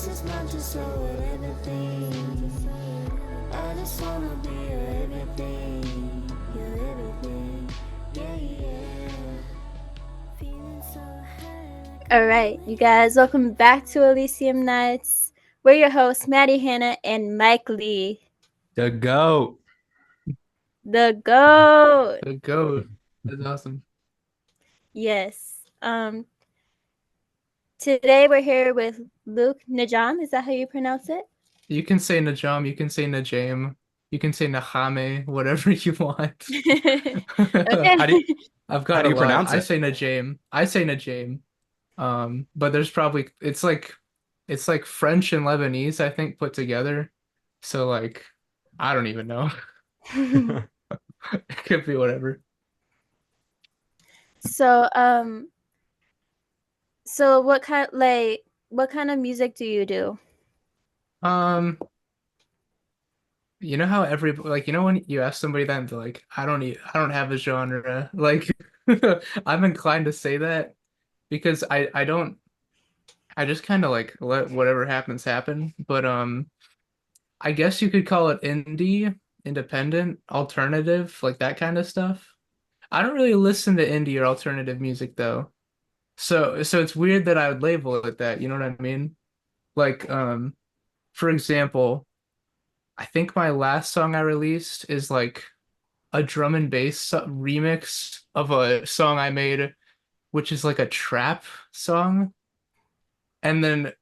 as much as so with everything. I just wanna be your everything, your everything. Yeah, yeah. Feeling so high. All right, you guys, welcome back to Elysium Nights. We're your hosts, Maddie Hanna and Mike Lee. The GOAT. The GOAT. The GOAT. That's awesome. Yes. Today we're here with Luc NeJame. Is that how you pronounce it? You can say NeJame, you can say NeJame, you can say NeJame, whatever you want. Okay. How do you, I've how got do a you lot. pronounce I it? say NeJame. I say NeJame. But there's probably it's like French and Lebanese, I think, put together. So like I don't even know. It could be whatever. so, so what kind of music do you do? Um, you know how every like you know when you ask somebody that and they're like, I don't have a genre. Like I'm inclined to say that because I don't I just kind of like let whatever happens happen. But I guess you could call it indie, independent, alternative, like that kind of stuff. I don't really listen to indie or alternative music though. So it's weird that I would label it that, you know what I mean? Like for example, I think my last song I released is like a drum and bass remix of a song I made, which is like a trap song. And then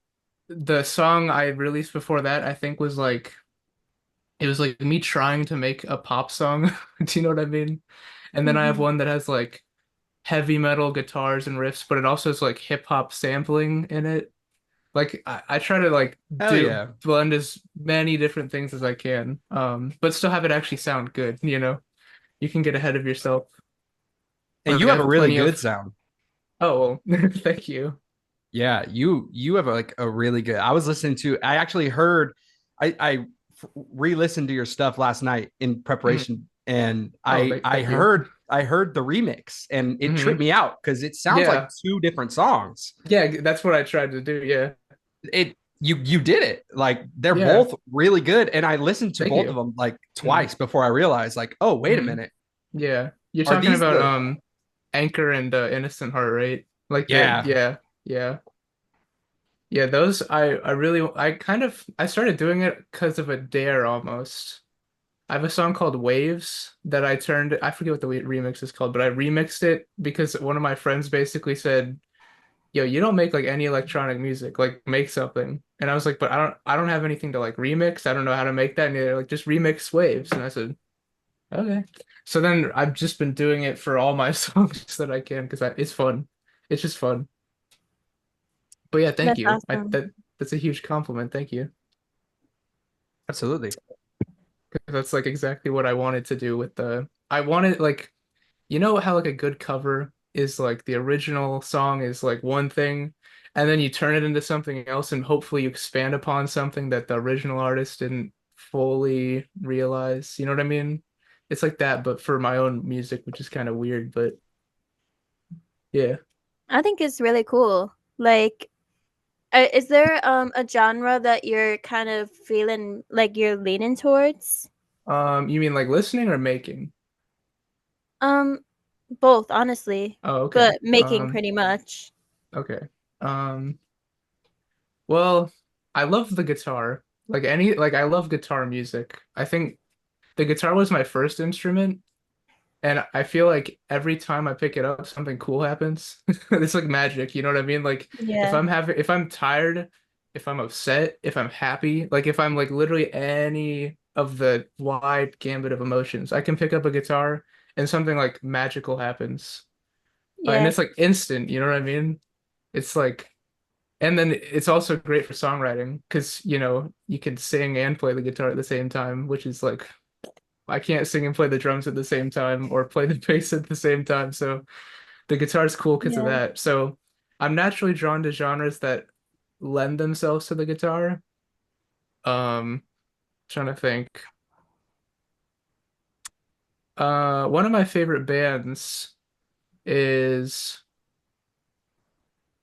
the song I released before that, I think was like it was like me trying to make a pop song. Do you know what I mean? And then I have Mhm. one that has like heavy metal guitars and riffs, but it also has like hip hop sampling in it. Like I try to like Hell do yeah. blend as many different things as I can, but still have it actually sound good, you know? You can get ahead of yourself. And Like you I have a have really plenty good of sound. oh well, thank you. Yeah, you have like a really good. I was listening to. I actually heard. I re-listened to your stuff last night in Mhm. preparation, and Oh, thank you. I heard the remix, and it tripped Hmm. me out because it sounds like Yeah. two different songs. Yeah, that's what I tried to do. Yeah. It you did it. Like they're Yeah. both really good, and I listened to Thank both of you. them like Hmm. twice before I realized like, oh wait a Hmm. minute, Yeah. You're are talking these about the? Anchor and Innocent Heart, right? Like the Yeah, yeah. Yeah. Yeah, those I really I started doing it because of a dare almost. I have a song called Waves that I forget what the remix is called, but I remixed it because one of my friends basically said, "Yo, you don't make like any electronic music, like make something." And I was like, "But I don't have anything to like remix. I don't know how to make that." And they're like, "Just remix Waves." And I said, "Okay." So then I've just been doing it for all my songs that I can because it's fun. It's just fun. But yeah, thank That's you. awesome. That's a huge compliment. Thank you. absolutely. 'Cause that's like exactly what I wanted to do with the I wanted like you know how like a good cover is like the original song is like one thing and then you turn it into something else and hopefully you expand upon something that the original artist didn't fully realize. You know what I mean? It's like that, but for my own music, which is kind of weird, but yeah. I think it's really cool. Like, is there a genre that you're kind of feeling like you're leaning towards? You mean like listening or making? Um, Both, honestly, Oh, okay. but making pretty much. Okay. Um, well, I love the guitar. Like I love guitar music. I think the guitar was my first instrument, and I feel like every time I pick it up, something cool happens. It's like magic, you know what I mean? Like Yeah. if I'm tired, if I'm upset, if I'm happy, like if I'm like literally any of the wide gambit of emotions, I can pick up a guitar and something like magical happens. And Yeah. it's like instant, you know what I mean? It's like and then it's also great for songwriting because, you know, you can sing and play the guitar at the same time, which is like I can't sing and play the drums at the same time or play the bass at the same time. So the guitar's cool because of Yeah. that. So I'm naturally drawn to genres that lend themselves to the guitar. Um, Trying to think. One of my favorite bands is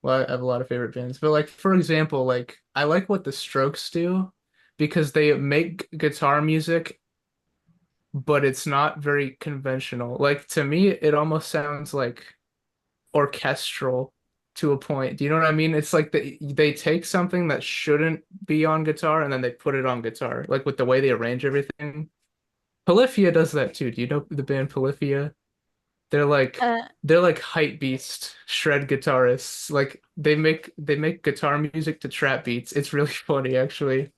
Well, I have a lot of favorite bands, but like for example, like I like what the Strokes do because they make guitar music, but it's not very conventional. Like to me, it almost sounds like orchestral to a point. Do you know what I mean? It's like they take something that shouldn't be on guitar and then they put it on guitar, like with the way they arrange everything. Polyphia does that too. Do you know the band Polyphia? They're like Uh, they're like hype beast shred guitarists. Like they make guitar music to trap beats. It's really funny actually.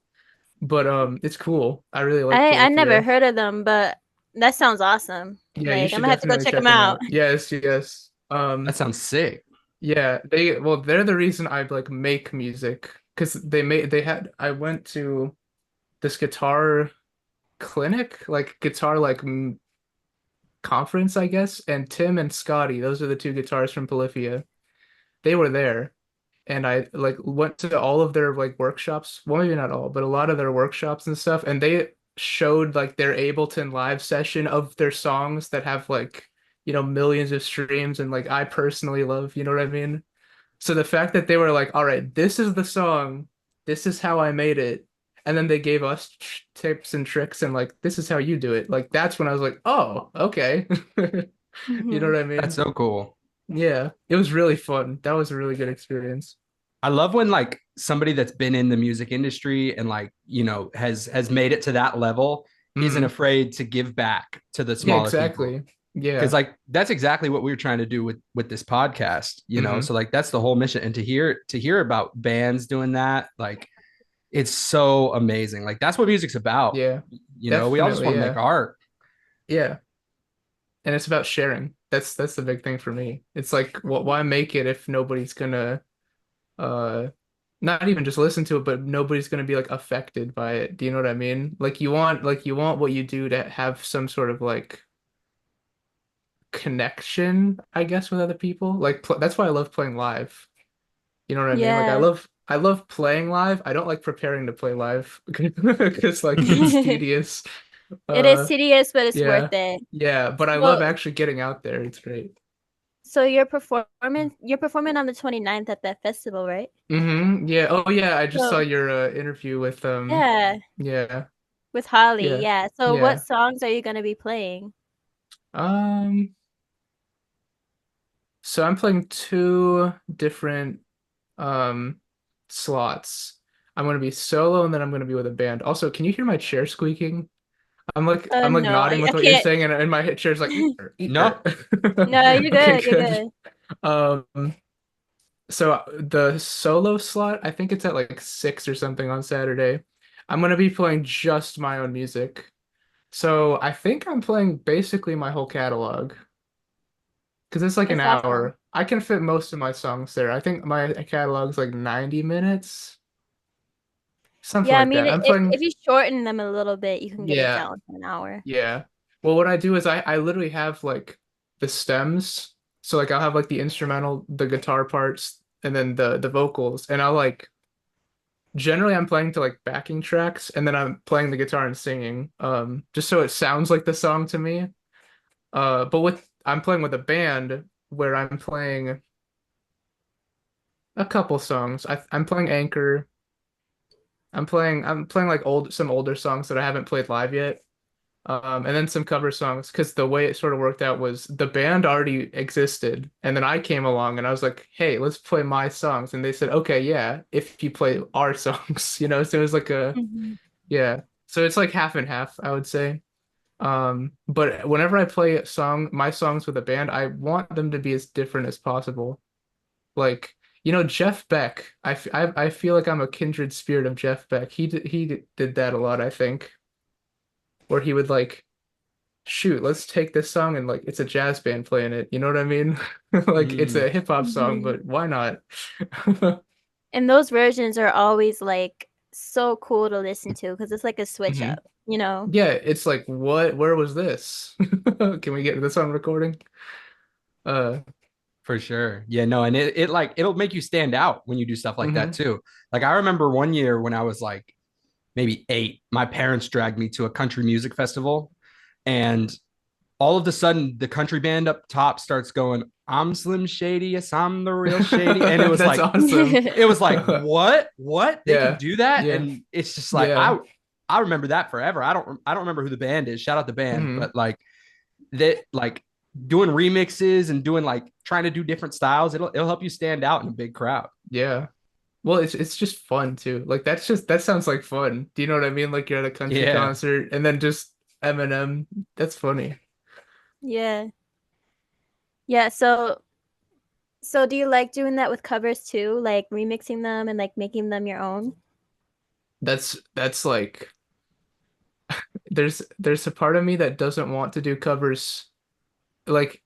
But it's cool. I really like I never Polyphia. heard of them, but that sounds awesome. Yeah, you Like I'm should gonna have to go definitely check them check them out. out. Yes, yes. That sounds sick. Yeah, they're the reason I like make music because they had I went to this guitar clinic, like guitar like conference, I guess, and Tim and Scotty, those are the two guitarists from Polyphia. They were there and I like went to all of their like workshops. Well, maybe not all, but a lot of their workshops and stuff, and they showed like their Ableton live session of their songs that have like, millions of streams and like I personally love, you know what I mean? So the fact that they were like, all right, this is the song, this is how I made it, and then they gave us tips and tricks and like, this is how you do it. Like that's when I was like, oh, okay. You know Hmm. what I That's mean? so cool. Yeah, it was really fun. That was a really good experience. I love when like somebody that's been in the music industry and like, has made it to that level isn't Hmm. afraid to give back to the Yeah, smaller people. exactly. Because Yeah. like that's exactly what we were trying to do with this podcast. Hmm. So like that's the whole mission. And to hear about bands doing that, like it's so amazing. Like that's what music's about. Yeah, We all just definitely. want to make Yeah. art. Yeah. And it's about sharing. That's the big thing for me. It's like, why make it if nobody's gonna uh not even just listen to it, but nobody's gonna be like affected by it. Do you know what I mean? Like you want what you do to have some sort of like connection, I guess, with other people. Like that's why I love playing live. You know what I mean? Like Yeah. I love playing live. I don't like preparing to play live because like it's tedious. It is Uh tedious, but it's worth yeah. it. Yeah, but I love So, actually getting out there. It's great. so you're performing on the 29th at that festival, right? Yeah. Oh yeah, I just saw So, your interview with yeah, yeah. with Holly. Yeah. Yeah. So what Yeah. songs are you gonna be playing? Um so I'm playing two different um slots. I'm gonna be solo and then I'm gonna be with a band. Also, can you hear my chair squeaking? I'm like No, nodding I with what you're can't. saying and my chair's like No, No, you're Okay, good. You're good. good. Um so the solo slot, I think it's at like 6 or something on Saturday. I'm gonna be playing just my own music. So I think I'm playing basically my whole catalog because it's like an That's awesome. hour. I can fit most of my songs there. I think my catalog's like 90 minutes, something Yeah, I like mean, that. I'm if playing, you shorten them a little bit, you can get it yeah, down to an hour. yeah. Well, what I do is I literally have like the stems. So like I'll have like the instrumental, the guitar parts, and then the vocals, and I'll like generally I'm playing to like backing tracks, and then I'm playing the guitar and singing, just so it sounds like the song to me. But with I'm playing with a band where I'm playing a couple songs. I'm playing Anchor. I'm playing like some older songs that I haven't played live yet. And then some cover songs because the way it sort of worked out was the band already existed, and then I came along and I was like, "Hey, let's play my songs." And they said, "Okay, yeah, if you play our songs." So it was like Mhm. yeah. So it's like half and half, I would say. But whenever I play my songs with a band, I want them to be as different as possible. Like, Jeff Beck, I feel like I'm a kindred spirit of Jeff Beck. He did that a lot, I think, where he would like, shoot, let's take this song and like it's a jazz band playing it. You know what I mean? Like it's Mm, a hip hop song, Mhm. but why not? And those versions are always like so cool to listen to because it's like a switch Hmm. up, you know? Yeah, it's like, what? Where was this? Can we get this on recording? Uh, for sure. Yeah, no, and it like it'll make you stand out when you do stuff like that hmm. too. Like I remember one year when I was like maybe 8, my parents dragged me to a country music festival, and all of a sudden the country band up top starts going I'm Slim Shady, yes, I'm the real Shady. And That's awesome. it was like, what? They can Yeah, do that? yeah, And it's just like yeah. I remember that forever. I don't remember who the band is. Shout out the band, Hmm. but like that like doing remixes and doing like trying to do different styles, it'll help you stand out in a big crowd. Yeah. Well, it's just fun too. Like that sounds like fun. Do you know what I mean? Like you're at a country Yeah. concert and then just Eminem. That's funny. Yeah. Yeah, so do you like doing that with covers too? Like remixing them and like making them your own? That's like there's a part of me that doesn't want to do covers like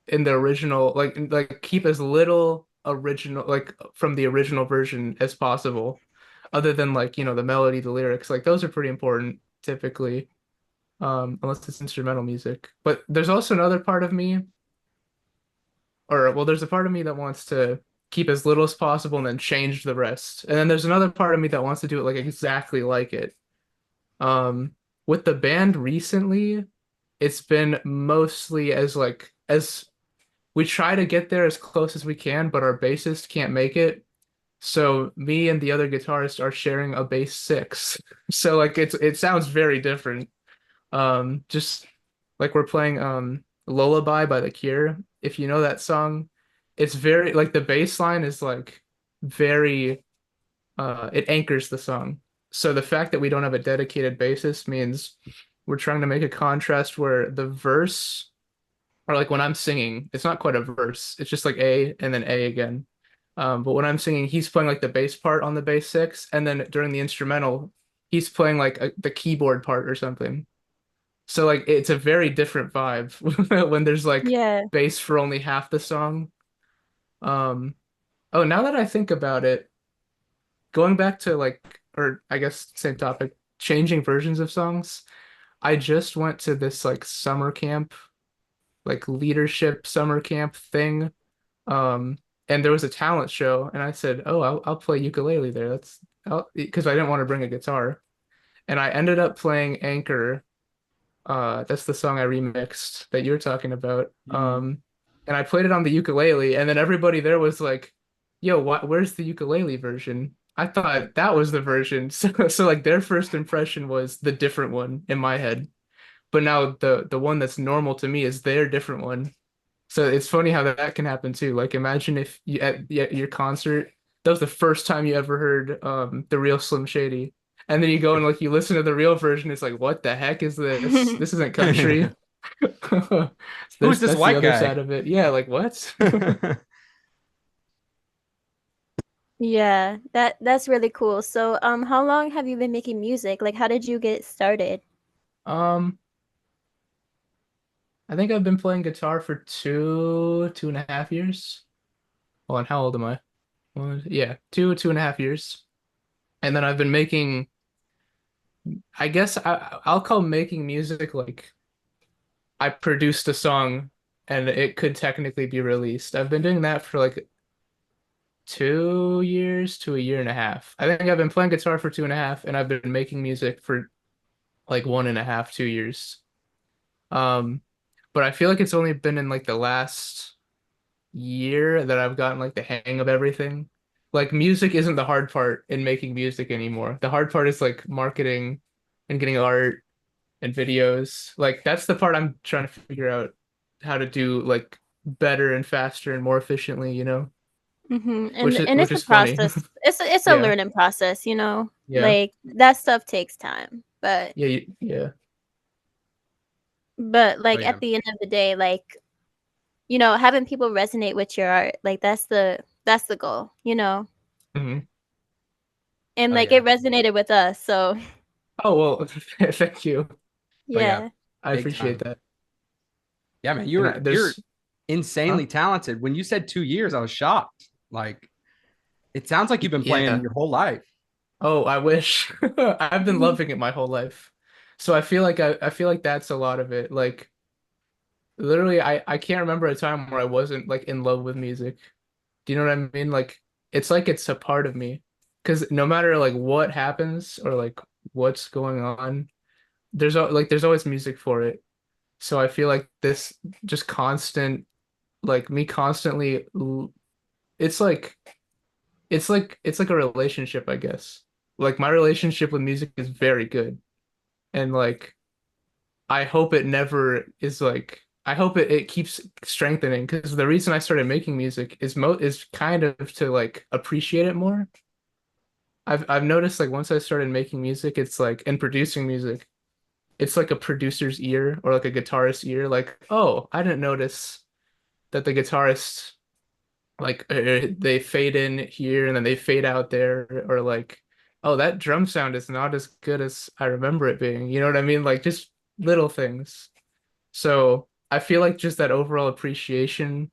in the original like keep as little original like from the original version as possible other than like the melody, the lyrics, like those are pretty important typically, unless it's instrumental music. But there's also another part of me, or well, there's a part of me that wants to keep as little as possible and then change the rest, and then there's another part of me that wants to do it like exactly like it. With the band recently, it's been mostly as like as we try to get there as close as we can, but our bassist can't make it. So me and the other guitarist are sharing a bass six. So like it sounds very different. Just like we're playing Lullaby by The Cure. If you know that song, it's very like the bass line is like very it anchors the song. So the fact that we don't have a dedicated bassist means we're trying to make a contrast where the verse, or like when I'm singing, it's not quite a verse. It's just like A and then A again. But when I'm singing, he's playing like the bass part on the bass six, and then during the instrumental, he's playing like the keyboard part or something. So like it's a very different vibe when there's like Yeah. bass for only half the song. Um, oh, now that I think about it, going back to like, or I guess same topic, changing versions of songs. I just went to this like summer camp, like leadership summer camp thing. And there was a talent show, and I said, "Oh, I'll play ukulele there." Because I didn't want to bring a guitar, and I ended up playing Anchor. That's the song I remixed that you're talking about. Mm. And I played it on the ukulele, and then everybody there was like, "Yo, where's the ukulele version?" I thought that was the version. So like their first impression was the different one in my head. But now the one that's normal to me is their different one. So it's funny how that can happen too. Like imagine if you at your concert, that was the first time you ever heard the real Slim Shady. And then you go and like you listen to the real version, it's like, what the heck is this? This isn't country. Who's this That's the white other guy? side of it. Yeah, like what? Yeah, that's really cool. So, how long have you been making music? Like, how did you get started? Um, I think I've been playing guitar for 2.5 years. Hold on, how old am I? Yeah, 2.5 years. And then I've been making, I guess I'll call making music like I produced a song and it could technically be released. I've been doing that for like 2 years to a year and a half. I think I've been playing guitar for 2.5, and I've been making music for like 1.5, 2 years. Um, but I feel like it's only been in like the last year that I've gotten like the hang of everything. Like music isn't the hard part in making music anymore. The hard part is like marketing and getting art and videos. Like that's the part I'm trying to figure out how to do like better and faster and more efficiently, And which is and which it's a is funny. process. It's a Yeah. learning process, you know? Yeah. Like that stuff takes time. But Yeah, yeah. but Oh like yeah. at the end of the day, like, having people resonate with your art, like that's the goal, you know? Hmm. And Oh like yeah. it resonated with us, so Oh, well, thank you. Oh yeah. yeah. I Big appreciate time. that. Yeah, man. And You're there's, huh? insanely talented. When you said 2 years, I was shocked. Like it sounds like you've been playing Yeah. your whole life. Oh, I wish. I've been loving it my whole life. So I feel like that's a lot of it. Like literally I can't remember a time where I wasn't like in love with music. Do you know what I mean? Like it's a part of me. Because no matter like what happens or like what's going on, there's always music for it. So I feel like this just constant like me constantly it's like it's like a relationship, I guess. Like my relationship with music is very good. And like I hope it never is like I hope it keeps strengthening because the reason I started making music is kind of to like appreciate it more. I've noticed like once I started making music, it's like and producing music, it's like a producer's ear or like a guitarist's ear. Like, oh, I didn't notice that the guitarists like they fade in here and then they fade out there, or like, oh, that drum sound is not as good as I remember it being. You know what I mean? Like just little things. So I feel like just that overall appreciation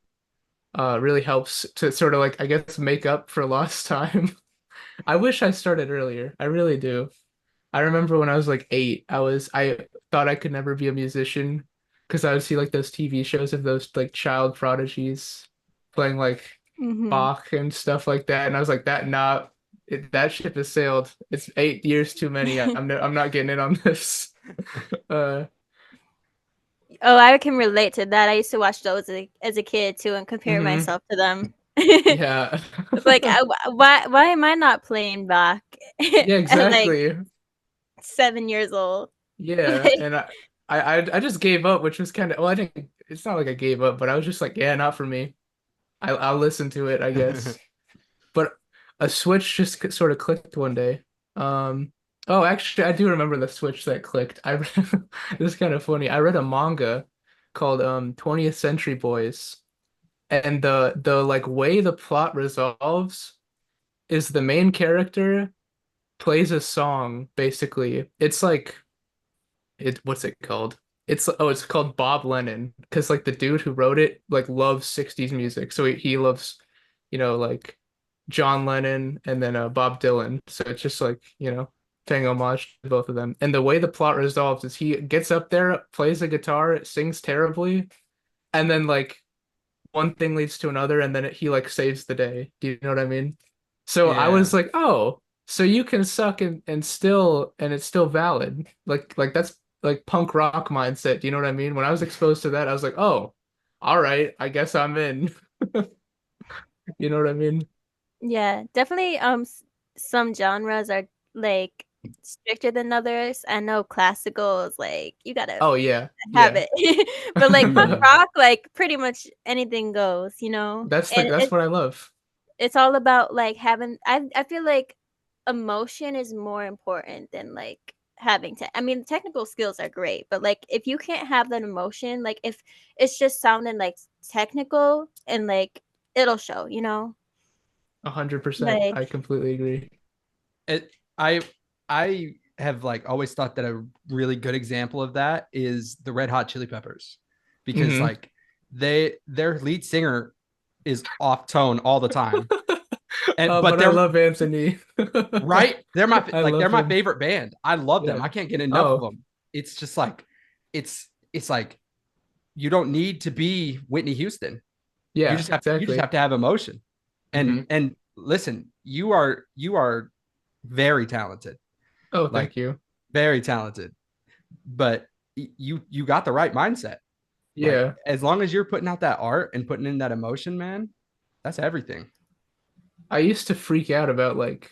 really helps to sort of like I guess make up for lost time. I wish I started earlier. I really do. I remember when I was like 8, I thought I could never be a musician because I would see like those TV shows of those like child prodigies playing like Hmm. Bach and stuff like that, and I was like, that ship has sailed. It's 8 years too many. I'm not getting in on this. Uh, Oh, I can relate to that. I used to watch those as a kid too and compare mhm. myself to them. Yeah. Like, why am I not playing Bach Yeah, at like exactly. 7 years old? Yeah, Like, and I just gave up, which was kind of well, I didn't. It's not like I gave up, but I was just like, yeah, not for me. I'll listen to it, I guess. But a switch just sort of clicked one day. Um, oh, actually, I do remember the switch that clicked. This is kind of funny. I read a manga called 20th Century Boys, and the like way the plot resolves is the main character plays a song basically. It's like what's it called? It's called Bob Lennon because like the dude who wrote it like loves 60s music. So he loves, like John Lennon and then Bob Dylan. So it's just like, paying homage to both of them. And the way the plot resolves is he gets up there, plays the guitar, sings terribly, and then like one thing leads to another and then he like saves the day. Do you know what I mean? So I Yeah. was like, "Oh, so you can suck and it's still valid." Like that's like punk rock mindset. Do you know what I mean? When I was exposed to that, I was like, "Oh, all right, I guess I'm in." You know what I mean? yeah, definitely. Some genres are like stricter than others. I know classical is like you gotta Oh yeah. have Yeah. it, but like punk Mhm. rock, like pretty much anything goes, you know. And That's what I love. it's all about like having. I feel like emotion is more important than like having to. I mean, technical skills are great, but like if you can't have that emotion, like if it's just sounding like technical and like it'll show, you know. 100%. Like, I completely agree. It, I have like always thought that a really good example of that is the Red Hot Chili Peppers, because Hmm. like their lead singer is off tone all the time, and Oh, but but I they're love Anthony. right. I They're love my him. favorite band. I love them. Yeah. I can't get enough of Oh, them. It's just like it's like you don't need to be Whitney Houston. yeah, You just exactly. have to have emotion. Hmm. And listen, you are very talented. Oh, Like thank you. very talented. But you got the right mindset. Like Yeah. as long as you're putting out that art and putting in that emotion, man, that's everything. I used to freak out about like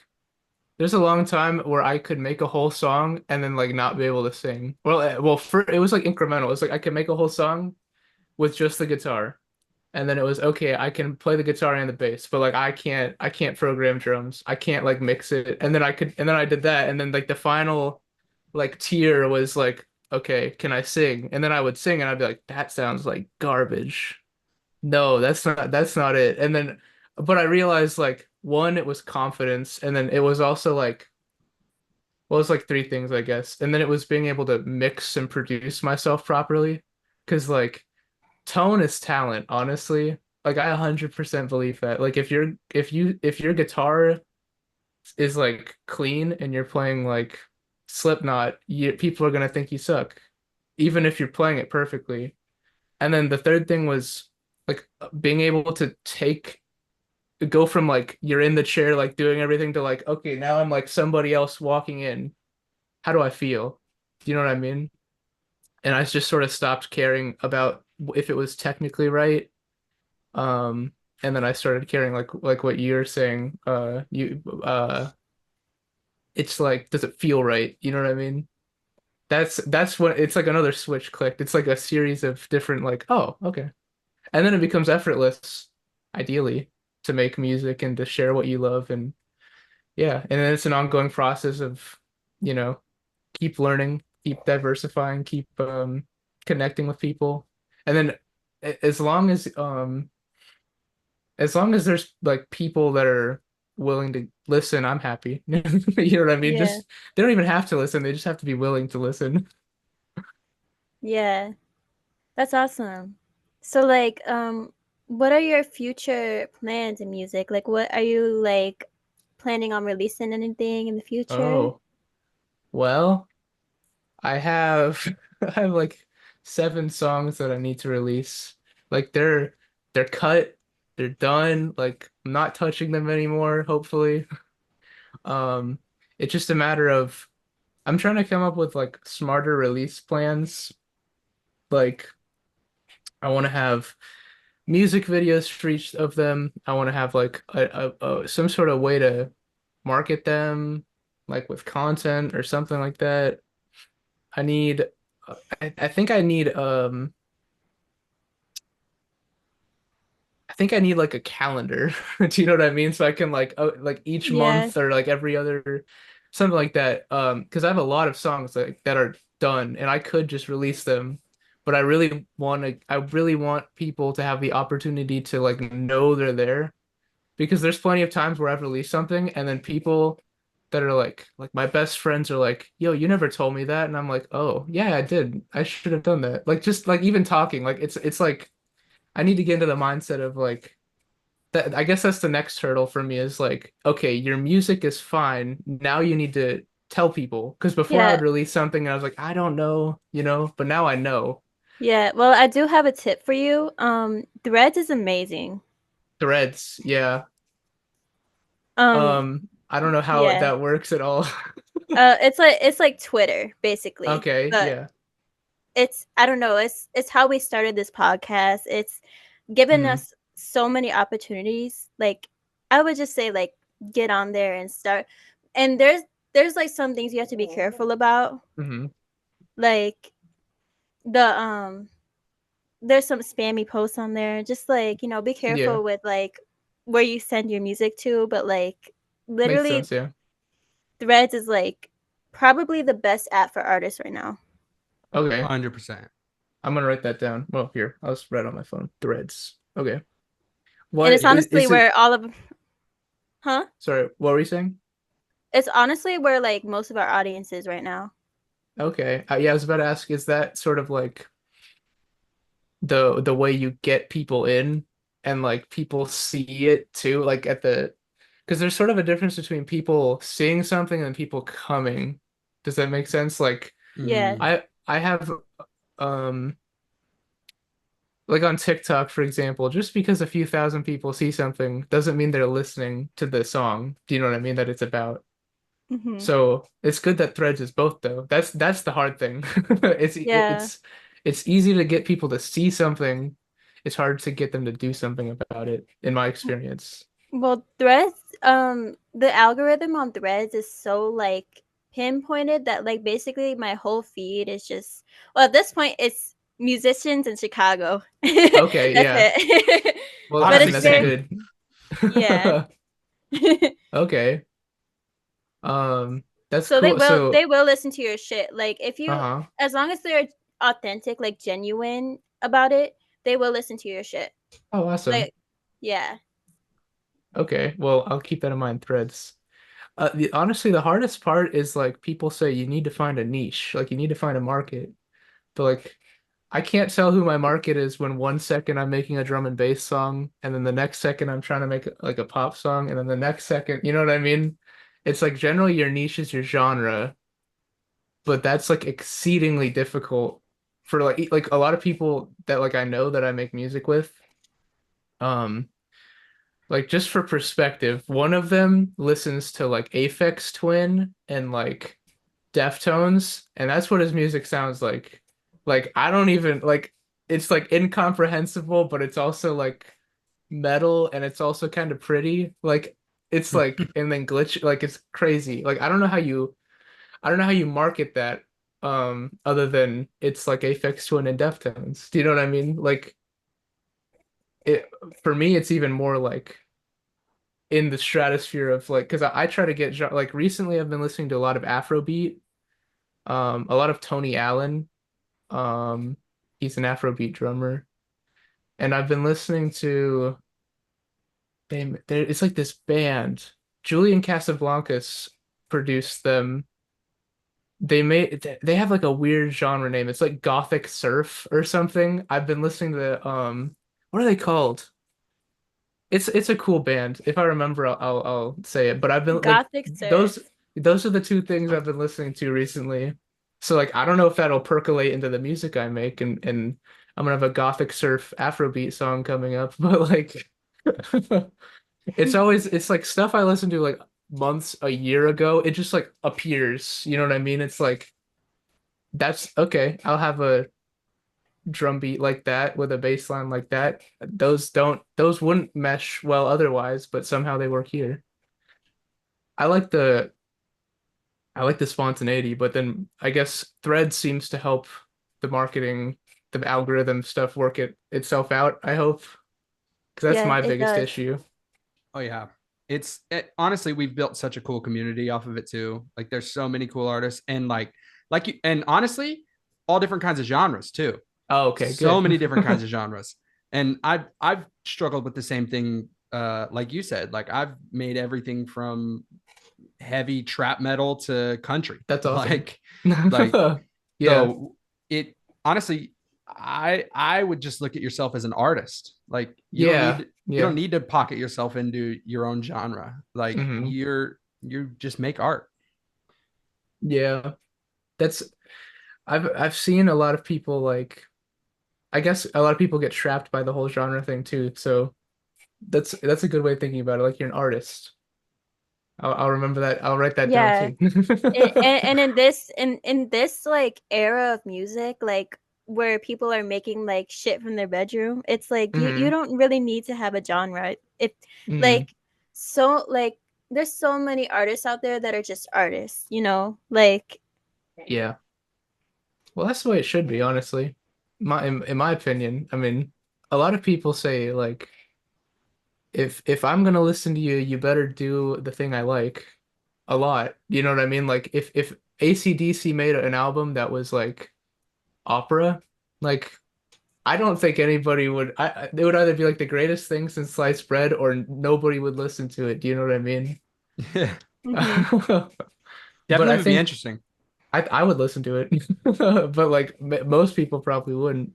there's a long time where I could make a whole song and then like not be able to sing. It was like incremental. It's like I could make a whole song with just the guitar. And then it was okay, I can play the guitar and the bass, but like I can't program drums. I can't like mix it. And then I did that and then like the final like tier was like okay, can I sing? And then I would sing and I'd be like that sounds like garbage. No, that's not it. And then but I realized like one, it was confidence, and then it was also like well, it's like three things, I guess. And then it was being able to mix and produce myself properly. Because like tone is talent, honestly. Like I 100% believe that. Like if your guitar is like clean and you're playing like Slipknot, people are gonna think you suck, even if you're playing it perfectly. And then the third thing was like being able to go from like you're in the chair like doing everything to like okay, now I'm like somebody else walking in. How do I feel? Do you know what I mean? And I just sort of stopped caring about if it was technically right And then I started caring like what you're saying. It's like, does it feel right? You know what I mean? That's what it's like another switch clicked. It's like a series of different like, oh, okay. And then it becomes effortless, ideally, to make music and to share what you love. And yeah, and then it's an ongoing process of, you know, keep learning, keep diversifying, keep connecting with people. And then as long as long as there's like people that are willing to listen, I'm happy. You know what I mean? Yeah. Just they don't even have to listen, they just have to be willing to listen. Yeah. That's awesome. So like what are your future plans in music? Like what are you like planning on releasing anything in the future? Oh, well, I have I have like 7 songs that I need to release. Like they're cut, they're done. Like I'm not touching them anymore, hopefully. Um, it's just a matter of I'm trying to come up with like smarter release plans. Like I want to have music videos for each of them. I want to have like some sort of way to market them, like with content or something like that. I need, I think I think I need like a calendar. Do you know what I mean? So I can like each Yeah. month or like every other, something like that. Because I have a lot of songs that are done and I could just release them, but I really want people to have the opportunity to like know they're there. Because there's plenty of times where I've released something and then people that are like my best friends are like, "Yo, you never told me that." And I'm like, "Oh, yeah, I did. I should have done that." Like just like even talking, like it's like I need to get into the mindset of like that. I guess that's the next hurdle for me is like, okay, your music is fine. Now you need to tell people. Because before I Yeah. would release something and I was like, I don't know, but now I know. Yeah. Well, I do have a tip for you. Threads is amazing. Threads, yeah. Um, I don't know how yeah. that works at all. It's like Twitter, basically. Okay, But yeah. it's I don't know, it's how we started this podcast. It's given Mm, us so many opportunities. Like I would just say like get on there and start. And there's like some things you have to be careful about. hmm Like the there's some spammy posts on there. Just like, be Yeah, careful with like where you send your music to, but like makes literally sense, yeah. Threads is like probably the best app for artists right now. Okay. 100%. I'm gonna write that down. Well, here, I'll just write on my phone. Threads. Okay. And What it's honestly is it? where all of huh? Sorry, what were you saying? It's honestly where like most of our audience is right now. Okay. Yeah, I was about to ask, is that sort of like the way you get people in and like people see it too, like at the because there's sort of a difference between people seeing something and people coming. Does that make sense? Like Yeah. Mm. I have um like on TikTok, for example, just because a few thousand people see something doesn't mean they're listening to the song. Do you know what I mean? That it's about. Hmm. So it's good that Threads is both though. That's the hard thing. Yeah. It's easy to get people to see something. It's hard to get them to do something about it, in my experience. Well, Threads, the algorithm on Threads is so like pinpointed that like basically my whole feed is just well at this point it's musicians in Chicago. Okay, That's yeah. it. Well, I But mean Honestly, it's that's very same. good. yeah. Okay. That's So they cool. will So, they will listen to your shit. Like if you uh-huh. as long as they're authentic, like genuine about it, they will listen to your shit. Oh, awesome. Like yeah. Okay. Well, I'll keep that in mind, Threads. Honestly, the hardest part is like people say you need to find a niche, like you need to find a market. But like I can't tell who my market is when 1 second I'm making a drum and bass song, and then the next second I'm trying to make like a pop song, and then the next second, you know what I mean? It's like generally your niche is your genre, but that's like exceedingly difficult for like a lot of people that like I know that I make music with. Um, like just for perspective, one of them listens to like Aphex Twin and like Deftones, and that's what his music sounds like. Like I don't even like it's like incomprehensible, but it's also like metal and it's also kind of pretty. Like it's like and then glitch like it's crazy. Like I don't know how you market that other than it's like Aphex Twin and Deftones. Do you know what I mean? Like it for me it's even more like in the stratosphere of like because I try to get like recently I've been listening to a lot of Afrobeat, a lot of Tony Allen. Um he's an Afrobeat drummer. And I've been listening to it's like this band. Julian Casablancas produced them. They have like a weird genre name. It's like Gothic Surf or something. I've been listening to what are they called? It's a cool band. If I remember, I'll say it. But I've been like Gothic surf. those are the two things I've been listening to recently. So like I don't know if that'll percolate into the music I make, and I'm gonna have a Gothic Surf Afrobeat song coming up. But like it's like stuff I listened to like months, a year ago. It just like appears. You know what I mean? It's like that's okay. I'll have a drum beat like that with a bass line like that. Those wouldn't mesh well otherwise, but somehow they work here. I like the I like the spontaneity, but then I guess Thread seems to help the marketing, the algorithm stuff work itself out, I hope. Because that's Yeah, my it biggest does. issue. Oh yeah. Honestly, we've built such a cool community off of it too. Like there's so many cool artists and like you and honestly, all different kinds of genres too. Oh, okay, So good. many different kinds of genres. And I've struggled with the same thing like you said. Like I've made everything from heavy trap metal to country. That's awesome. Like Yeah, so it honestly I would just look at yourself as an artist. Like yeah, you don't yeah. need to pocket yourself into your own genre. Like Hmm. you just make art. Yeah. That's I've seen a lot of people like I guess a lot of people get trapped by the whole genre thing too. So that's a good way of thinking about it. Like you're an artist. I'll remember that. I'll write that down Yeah. too. And in this like era of music, like where people are making like shit from their bedroom, it's like you Hmm. don't really need to have a genre. If Hmm. like so like there's so many artists out there that are just artists, like Yeah. Well, that's the way it should be, honestly. In my opinion. I mean, a lot of people say like if I'm gonna listen to you, you better do the thing I like a lot. You know what I mean? Like if AC/DC made an album that was like opera, like I don't think anybody would it would either be like the greatest thing since sliced bread or nobody would listen to it. Do you know what I mean? Yeah. mhm. But Definitely I would be think interesting. I would listen to it. But like most people probably wouldn't.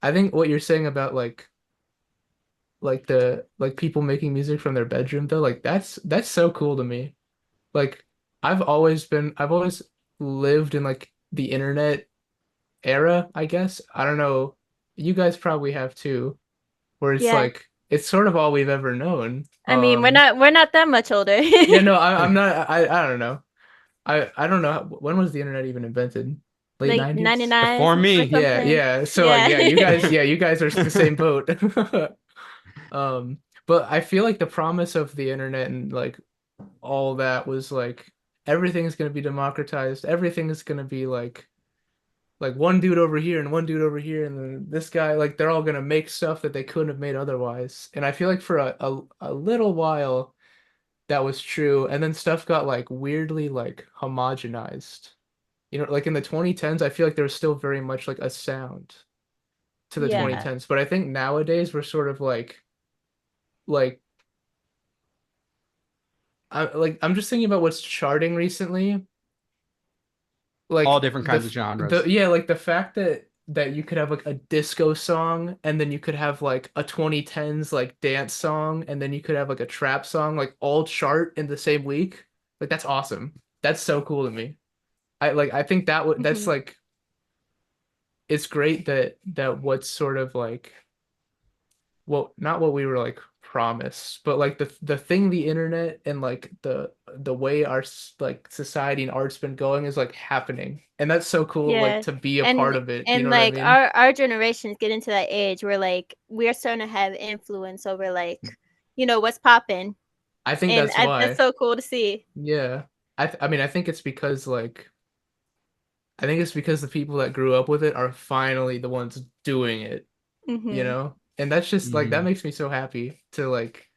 I think what you're saying about like the like people making music from their bedroom though, like that's so cool to me. Like I've always lived in like the internet era, I guess. I don't know. You guys probably have too, where it's Yeah. like it's sort of all we've ever known. I mean, we're not that much older. Yeah, no, I'm not I don't know. I don't know when was the internet even invented? Late Like 90s? 'Before 99 or me. Yeah, something. yeah. So like Yeah. yeah, you guys are the same boat. Um, but I feel like the promise of the internet and like all that was like everything's gonna be democratized. Everything is gonna be like one dude over here and one dude over here and then this guy like they're all gonna make stuff that they couldn't have made otherwise. And I feel like for a little while that was true, and then stuff got like weirdly like homogenized. You know, like in the 2010s, I feel like there was still very much like a sound to the Yeah. 2010s, but I think nowadays we're sort of like I'm just thinking about what's charting recently. All Like different kinds of the genres. yeah, like the fact that you could have like a disco song and then you could have like a 2010s like dance song and then you could have like a trap song like all chart in the same week. Like that's awesome. That's so cool to me. I think that's Mhm. like it's great that what's sort of like well not what we were like promise, but like the thing the internet and like the way our like society and art's been going is like happening, and that's so cool like Yeah. to be a part of it. You know And what I like mean? our generations get into that age where like we are starting to have influence over like, you know, what's popping. I think And that's that's why. so cool to see. Yeah. I mean, I think it's because like I think it's because the people that grew up with it are finally the ones doing it, you Mm-hmm. know? And that's just like that Mhm. makes me so happy to like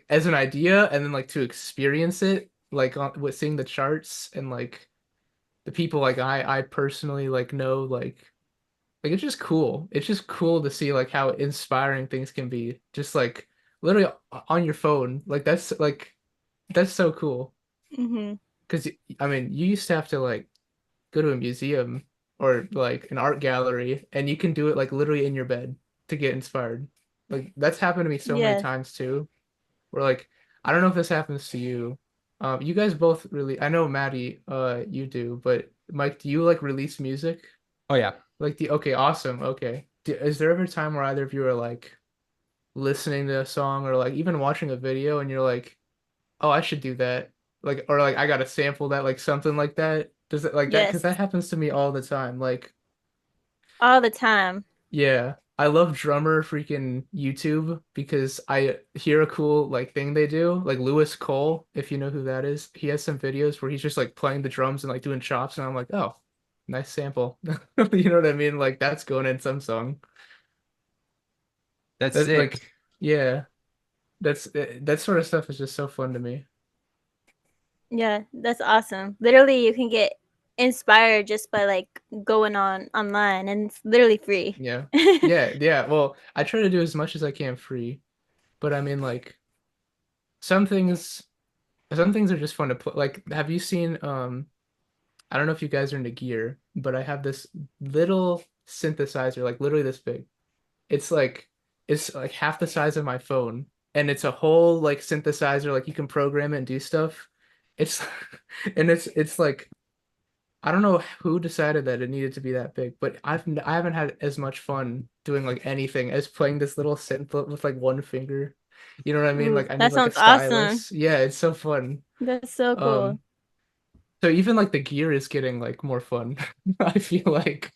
as an idea and then like to experience it like with seeing the charts and like the people like I personally like know like it's just cool. It's just cool to see like how inspiring things can be just like literally on your phone. Like that's so cool. Mm-hmm. Because I mean, you used to have to like go to a museum or like an art gallery, and you can do it like literally in your bed to get inspired. Like that's happened to me so many Yeah. times too. Where like I don't know if this happens to you. You guys both really. I know Maddie, you do, but Mike, do you like release music? Oh yeah. Like the okay, awesome, okay. Is there ever a time where either of you are like listening to a song or like even watching a video and you're like, oh, I should do that. Like, or like, I gotta sample that, like something like that. Does it like that? Because Yes. that happens to me all the time. Like, All the time. yeah, I love drummer freaking YouTube because I hear a cool like thing they do. Like Lewis Cole, if you know who that is, he has some videos where he's just like playing the drums and like doing chops, and I'm like, oh, nice sample. You know what I mean? Like that's going in some song. That's That sick. like, yeah, that sort of stuff is just so fun to me. Yeah, that's awesome. Literally you can get inspired just by like going on online, and it's literally free. Yeah. Yeah, yeah. Well, I try to do as much as I can free, but I mean like some things some things are just fun to play. Like have you seen I don't know if you guys are into gear, but I have this little synthesizer like literally this big. It's like half the size of my phone and it's a whole like synthesizer like you can program it and do stuff. It's and it's like I don't know who decided that it needed to be that big, but I haven't had as much fun doing like anything as playing this little synth with like one finger. You know what I mean? Ooh, Like I need that like a sounds awesome. stylus. Yeah, it's so fun. That's so cool. Um, so even like the gear is getting like more fun. I feel like,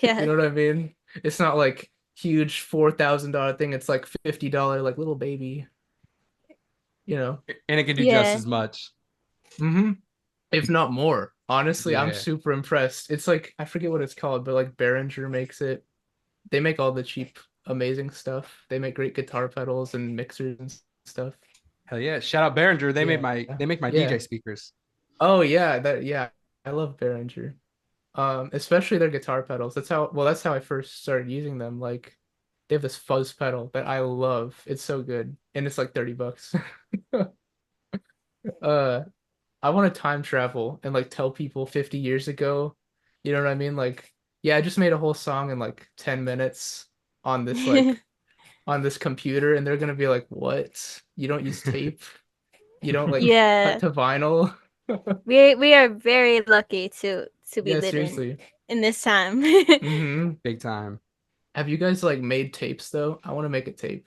you Yeah. know what I mean? It's not like huge $4,000 thing. It's like $50 like little baby, you know. And it can do just Yeah. as much. Mm-hmm. If not more. Honestly, I'm Yeah. super impressed. It's like I forget what it's called, but like Behringer makes it. They make all the cheap, amazing stuff. They make great guitar pedals and mixers and stuff. Hell yeah. Shout out Behringer. Yeah. They make my Yeah. DJ speakers. Oh yeah, that yeah. I love Behringer. Especially their guitar pedals. That's how I first started using them. Like they have this fuzz pedal that I love. It's so good. And it's like $30. Uh I want to time travel and like tell people 50 years ago, you know what I mean? Like, yeah, I just made a whole song in like 10 minutes on this like on this computer, and they're gonna be like, "What? You don't use tape? You don't like cut Yeah. to vinyl?" We are very lucky to be Yeah, living seriously. in this time. Big time. Have you guys like made tapes though? I want to make a tape,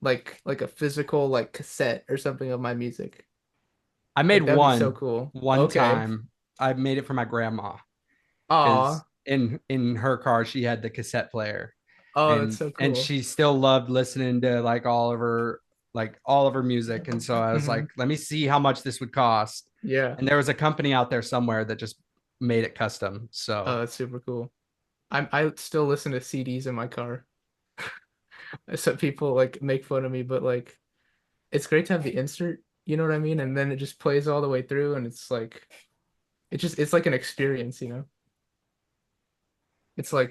like a physical like cassette or something of my music. I made Like that'd be so one cool. one Okay. time. I made it for my grandma because Aw. in her car she had the cassette player, Oh, that's so and cool. she still loved listening to like all of her music. And so I was Hmm. like, let me see how much this would cost. Yeah. And there was a company out there somewhere that just made it custom. Oh, So that's super cool. I still listen to CDs in my car. So people like make fun of me, but like it's great to have the insert, you know what I mean? And then it just plays all the way through and it's like it's like an experience, you know?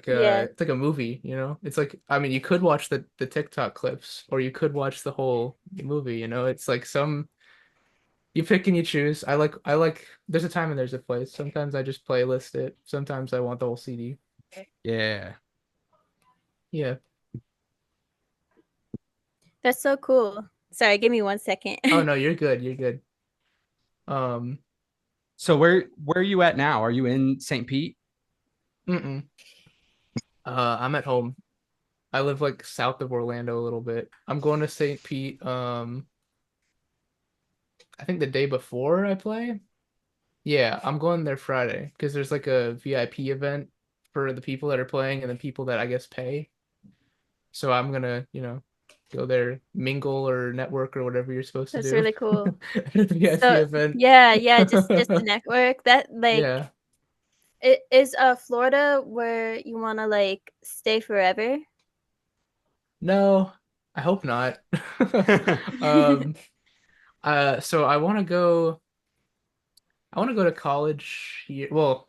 Yeah. It's like a movie, you know? It's like I mean you could watch the TikTok clips or you could watch the whole movie, you know? It's like some you pick and you choose. I like there's a time and there's a place. Sometimes I just playlist it. Sometimes I want the whole CD. yeah. Yeah. That's so cool. Sorry, give me 1 second. Oh no, you're good. You're good. Um, So where are you at now? Are you in St. Pete? mm-mm. I'm at home. I live like south of Orlando a little bit. I'm going to St. Pete. I think the day before I play. Yeah, I'm going there Friday because there's like a VIP event for the people that are playing and the people that I guess pay. So I'm gonna, go there, mingle or network or whatever you're supposed to That's do really cool. at a VIP So event. yeah, just to network. That like Yeah. it is Florida where you wanna like stay forever? No, I hope not. Um, so I want to go to college here. Well,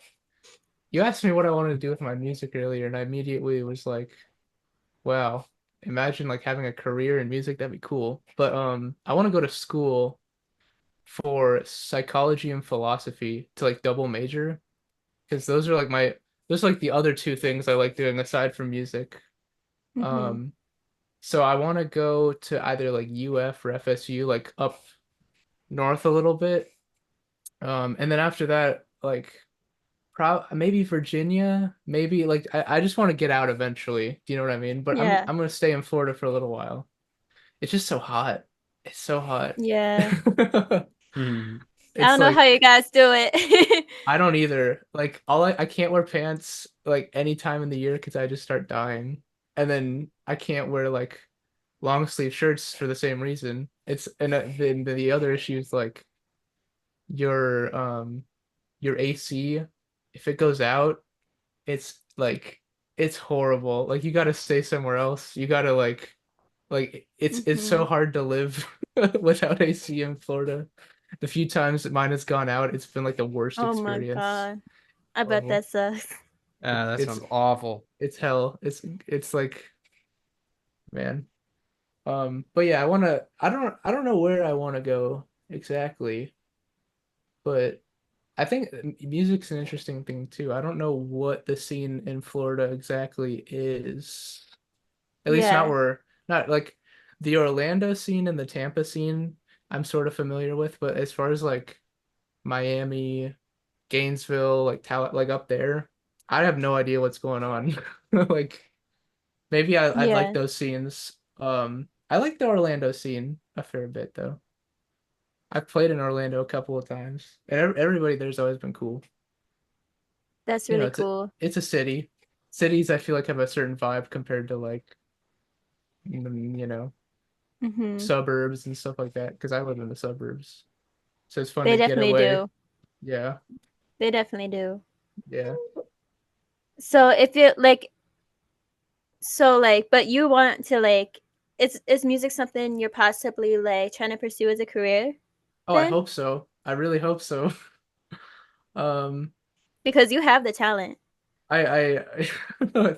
you asked me what I wanted to do with my music earlier, and I immediately was like, wow, imagine like having a career in music, that'd be cool. But I want to go to school for psychology and philosophy to like double major because those are like the other two things I like doing aside from music. Mm-hmm. Um, so I want to go to either like UF or FSU, like up north a little bit. And then after that, like maybe Virginia, maybe like I just want to get out eventually. Do you know what I mean? But Yeah. I'm gonna stay in Florida for a little while. It's just so hot. It's so hot. Yeah. Hmm. I It's don't know how like you guys do it. I don't either. Like I can't wear pants like any time in the year because I just start dying. And then I can't wear like long sleeve shirts for the same reason. It's and then the other issue is like your your AC, if it goes out, it's like it's horrible. Like you gotta stay somewhere else. You gotta like it's so Hmm. hard to live without AC in Florida. The few times that mine has gone out, it's been like the worst Oh my experience. god. I bet Horrible. that sucks. That It's sounds awful. it's hell. It's like man. But yeah, I don't know where I want to go exactly, but I think music's an interesting thing too. I don't know what the scene in Florida exactly is. At least Yeah. not like the Orlando scene and the Tampa scene, I'm sort of familiar with, but as far as like Miami, Gainesville, like like up there, I have no idea what's going on. Like maybe I'd like Yeah. those scenes. I like the Orlando scene a fair bit though. I've played in Orlando a couple of times, and everybody there's always been cool. That's You know, really cool. it's a city. Cities I feel like have a certain vibe compared to like Hmm. suburbs and stuff like that because I live in the suburbs. So it's fun They to get definitely away. do. Yeah. They definitely do. Yeah. So if you like but you want to like is music something you're possibly like trying to pursue as a career Oh, I then? hope so. I really hope so. Um Because you have the talent.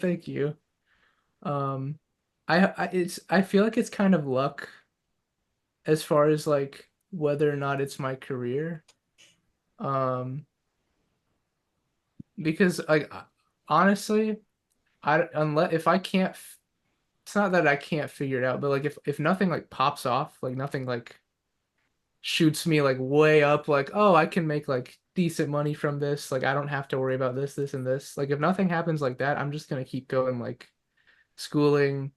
thank you. Um I feel like it's kind of luck as far as like whether or not it's my career. Um because like honestly, I unless if I can't it's not that I can't figure it out, but like if nothing like pops off, like nothing like shoots me like way up, like oh I can make like decent money from this, like I don't have to worry about this and this. Like if nothing happens like that, I'm just gonna keep going like schooling,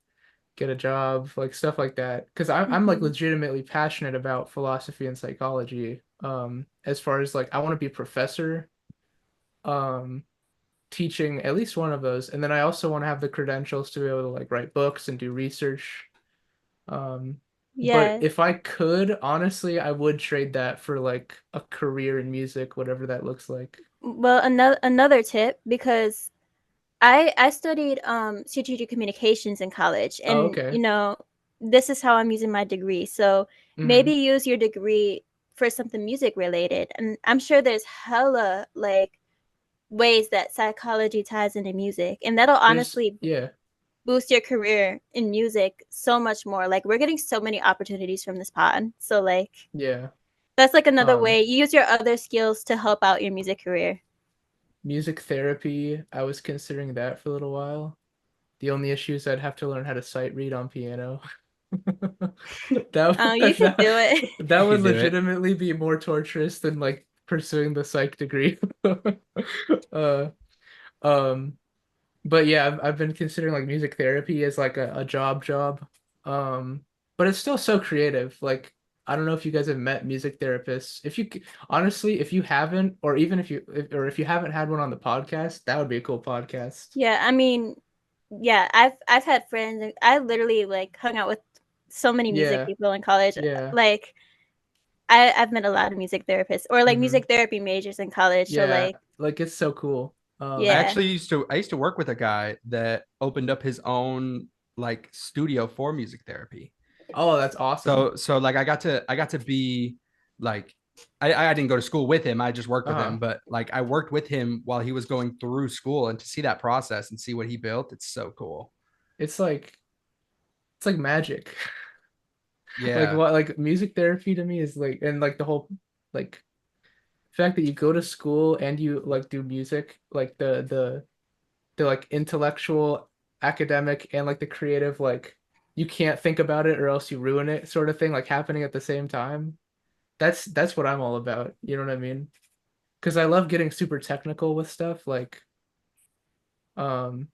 get a job, like stuff like that. Because I'm like Hmm. legitimately passionate about philosophy and psychology. As far as like I want to be a professor, um, teaching at least one of those, and then I also want to have the credentials to be able to like write books and do research. Um, but Yeah. if I could, honestly, I would trade that for like a career in music, whatever that looks like. Well, another tip because I studied strategic communications in college, Oh, and okay. this is how I'm using my degree. So maybe Hmm. use your degree for something music related, and I'm sure there's hella like ways that psychology ties into music, and that'll honestly Yeah, boost your career in music so much more. Like we're getting so many opportunities from this pod, so like yeah. that's like another Um, way you use your other skills to help out your music career. music therapy, I was considering that for a little while. The only issue is I'd have to learn how to sight read on piano. Oh, you could That do it. that You would could do it. legitimately be more torturous than like pursuing the psych degree. Uh, um, But yeah, I've been considering like music therapy as like a job. But it's still so creative. Like I don't know if you guys have met music therapists. Honestly, if you haven't, or even if you haven't had one on the podcast, that would be a cool podcast. Yeah, I mean, yeah, I've had friends. I literally like hung out with so many music Yeah, people in college. yeah, Like I've met a lot of music therapists or like hmm music therapy majors in college. So yeah. like, Like it's so cool. yeah. I used to work with a guy that opened up his own like studio for music therapy. Oh, that's awesome. So like I got to be like I didn't go to school with him. I just worked with Uh-huh. him, but like I worked with him while he was going through school, and to see that process and see what he built, it's so cool. It's like it's like magic. Like Yeah. what like music therapy to me is like and like the whole like fact that you go to school and you like do music, like the like intellectual, academic, and like the creative, like you can't think about it or else you ruin it sort of thing, like happening at the same time. That's what I'm all about. You know what I mean? Because I love getting super technical with stuff. Like, um,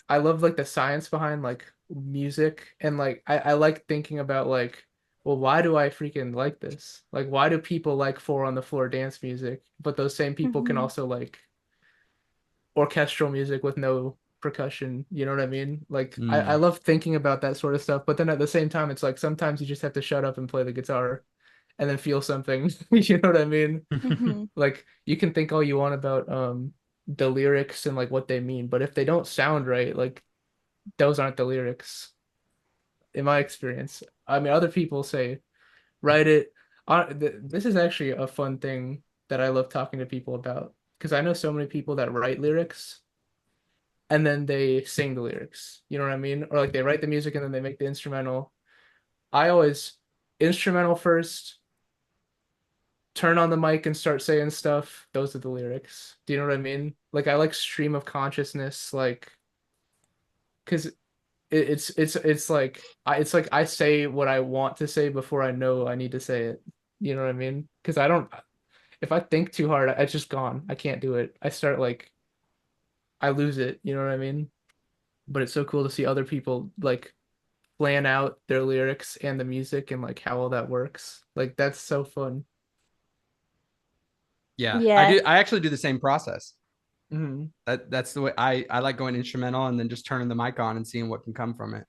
I love like the science behind like music and like I like thinking about like, well, why do I freaking like this? Like, why do people like four on the floor dance music, but those same people can Mhm. also like orchestral music with no percussion. You know what I mean? Like I Mm. love thinking about that sort of stuff, but then at the same time, it's like sometimes you just have to shut up and play the guitar and then feel something. You know what I mean? Mhm. Like you can think all you want about the lyrics and like what they mean, but if they don't sound right, like those aren't the lyrics, in my experience. I mean, other people say write it. This is actually a fun thing that I love talking to people about because I know so many people that write lyrics and then they sing the lyrics. You know what I mean? Or like they write the music and then they make the instrumental. I always instrumental first, turn on the mic and start saying stuff. Those are the lyrics. Do you know what I mean? Like I like stream of consciousness, like because it's like I say what I want to say before I know I need to say it. You know what I mean? Because I don't. If I think too hard, it's just gone. I can't do it. I start like I lose it. You know what I mean? But it's so cool to see other people like plan out their lyrics and the music and like how all that works. Like that's so fun. Yeah. I Yeah. do I actually do the same process. Hmm. That's the way I like going instrumental and then just turning the mic on and seeing what can come from it.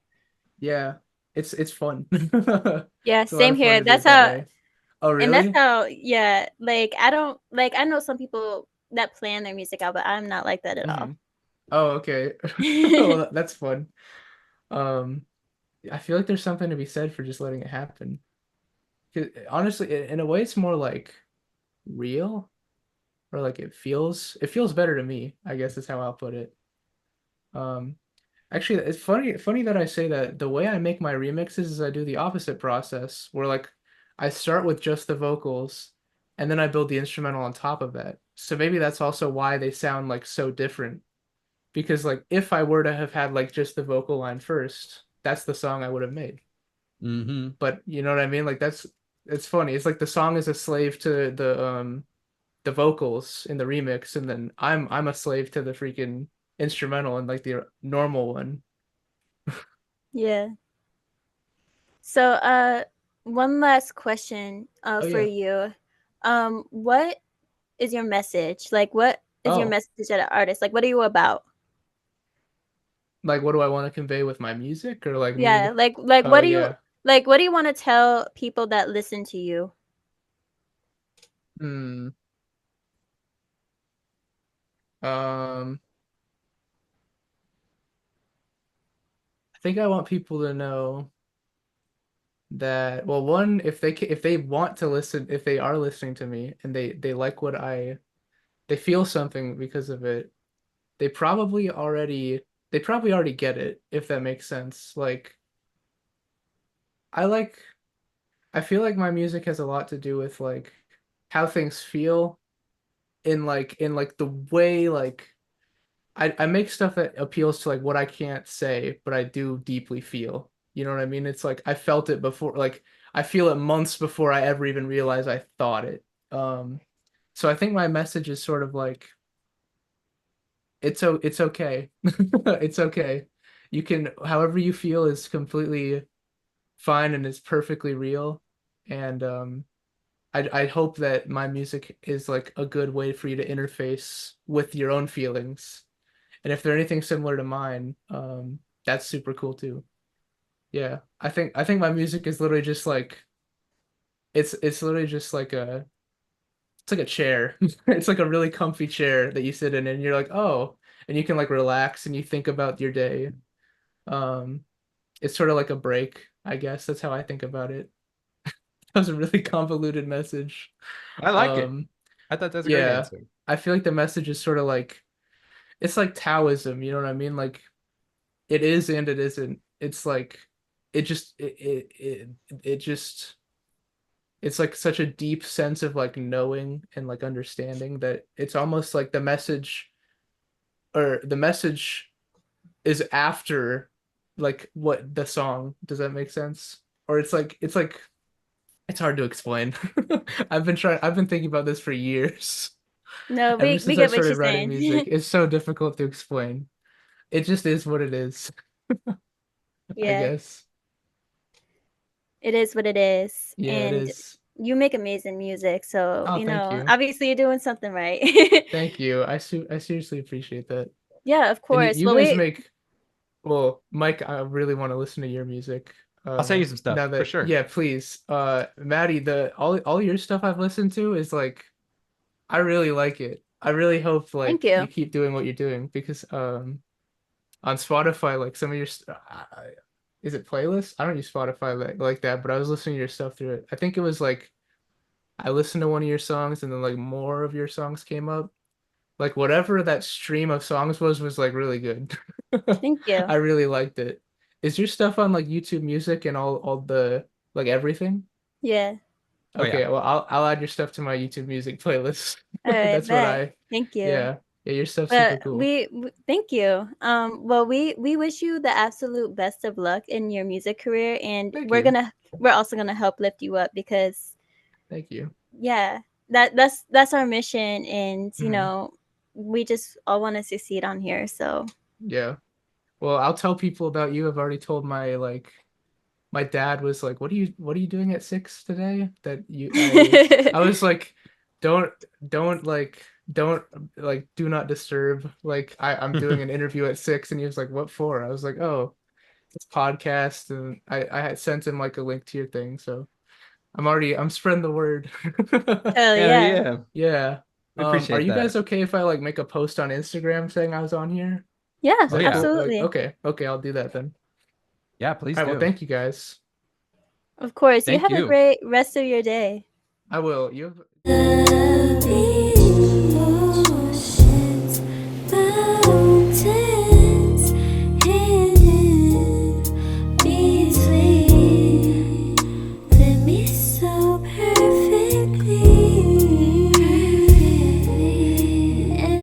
Yeah, it's fun. Yeah, It's a lot same of fun here. to do That's it that how way. Oh, and that's really? how yeah, like I don't like I know some people that plan their music out, but I'm not like that at Hmm. all. Oh, okay. Well, that's fun. Um, I feel like there's something to be said for just letting it happen. 'Cause, honestly, in a way, it's more like real, or like it feels better to me, I guess is how I'll put it. Um, Actually, it's funny that I say that. The way I make my remixes is I do the opposite process, where like I start with just the vocals, and then I build the instrumental on top of that. So maybe that's also why they sound like so different. Because like if I were to have had like just the vocal line first, that's the song I would have made. Mm-hmm. But you know what I mean? Like it's funny. It's like the song is a slave to the vocals in the remix, and then I'm a slave to the freaking instrumental and like the normal one. Yeah. So one last question Oh for yeah. you. What is your message? Like what is your Oh, message as an artist? Like what are you about? like what do I want to convey with my music or like Yeah, me? like Oh what do you yeah. like what do you want to tell people that listen to you? Hmm. Um, I think I want people to know that well, one, if they want to listen, if they are listening to me and they like what they feel something because of it, they probably already get it, if that makes sense. Like I like I feel like my music has a lot to do with like how things feel in like the way like I make stuff that appeals to like what I can't say, but I do deeply feel. You know what I mean? It's like I felt it before, like I feel it months before I ever even realized I thought it. So I think my message is sort of like it's okay. It's okay. You can, however you feel is completely fine and is perfectly real. And I hope that my music is like a good way for you to interface with your own feelings. And if they're anything similar to mine, that's super cool too. Yeah. I think my music is literally just like it's literally just like it's like a chair. It's like a really comfy chair that you sit in and you're like, "Oh," and you can like relax and you think about your day. Um it's sort of like a break, I guess. That's how I think about it. That was a really convoluted message. I like it. Um I thought that's a great yeah. answer. I feel like the message is sort of like it's like Taoism, you know what I mean? Like it is and it isn't. It's like it just it's like such a deep sense of like knowing and like understanding that it's almost like the message is after like what the song. Does that make sense? Or it's like it's hard to explain. I've been thinking about this for years. No, Ever we since I get what started you're writing saying. music. It's so difficult to explain. It just is what it is, I Yeah, guess. it is what it is. Yeah, it And is. you make amazing music, so Oh, thank you. obviously you're doing something right. Thank you. I seriously appreciate that. Yeah, of And course. you Well, guys make well, Mike, I really want to listen to your music. I'll send you some stuff Now for that sure. yeah, please. Maddie, the all your stuff I've listened to is like I really like it. I really hope thank like you you. keep doing what you're doing because on Spotify like some of your is it playlists? I don't use Spotify like that, but I was listening to your stuff through it. I think it was like I listened to one of your songs and then like more of your songs came up. Like whatever that stream of songs was like really good. Thank you. I really liked it. Is your stuff on like YouTube Music and all the like everything? Yeah. Oh yeah. Okay, well I'll add your stuff to my YouTube Music playlist. All right, That's what bet. I Thank you. yeah. Yeah, your stuff's super But cool. thank you. Well, we wish you the absolute best of luck in your music career, and Thank you. we're also gonna help lift you up because Thank you. yeah, that's our mission, and Mhm. we just all want to succeed on here. So Yeah. Well, I'll tell people about you. I've already told my dad was like, what are you doing at 6 today?" That you I was like, "Don't don't like do not disturb. Like I'm doing an interview at 6." And he was like, "What for?" I was like, "Oh, it's podcast." And I had sent him like a link to your thing, so I'm spreading the word. hell Hell yeah, yeah. Yeah. We Are appreciate you guys that. okay if I like make a post on Instagram saying I was on here? yeah, Is Oh that yeah. cool? Like, absolutely. okay, I'll do that then. Yeah, please All right, well, do. thank you guys. Of course, you Thank have a you. great rest of your day. I will. You have Love